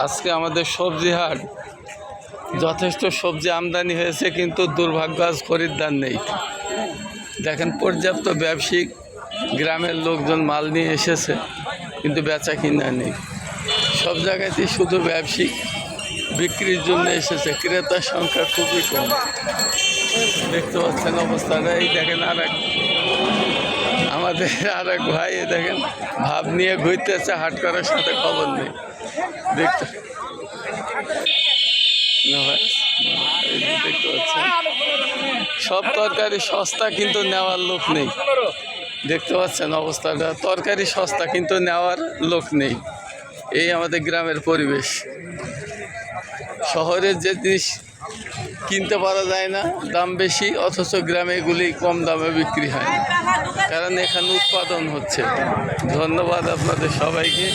আজকে আমাদের সবজি হাট যথেষ্ট সবজি আমদানি হয়েছে, কিন্তু দুর্ভাগ্য আজ খরিদ্দার নেই। দেখেন পর্যাপ্ত ব্যবসায়িক গ্রামের লোকজন মাল নিয়ে এসেছে, কিন্তু বেচা কিনা নেই। সব জায়গাতেই শুধু ব্যবসায়িক বিক্রির জন্য এসেছে, ক্রেতার সংখ্যা খুবই কম। দেখতে পাচ্ছেন অবস্থাটা। এই দেখেন আমাদের আর এক ভাই দেখেন ভাব নিয়ে ঘুরতেছে, হাট করার সাথে খবর নেই। দেখতে দেখতে পাচ্ছেন সব তরকারি সস্তা, কিন্তু নেওয়ার লোক নেই। দেখতে পাচ্ছেন অবস্থাটা, তরকারি সস্তা কিন্তু নেওয়ার লোক নেই। এই আমাদের গ্রামের পরিবেশ। শহরের যে জিনিস কিনতে পারা যায় না, দাম বেশি, অথচ গ্রামে এগুলি কম দামে বিক্রি হয়, কারণ এখানে উৎপাদন হচ্ছে। ধন্যবাদ আপনাদের সবাইকে।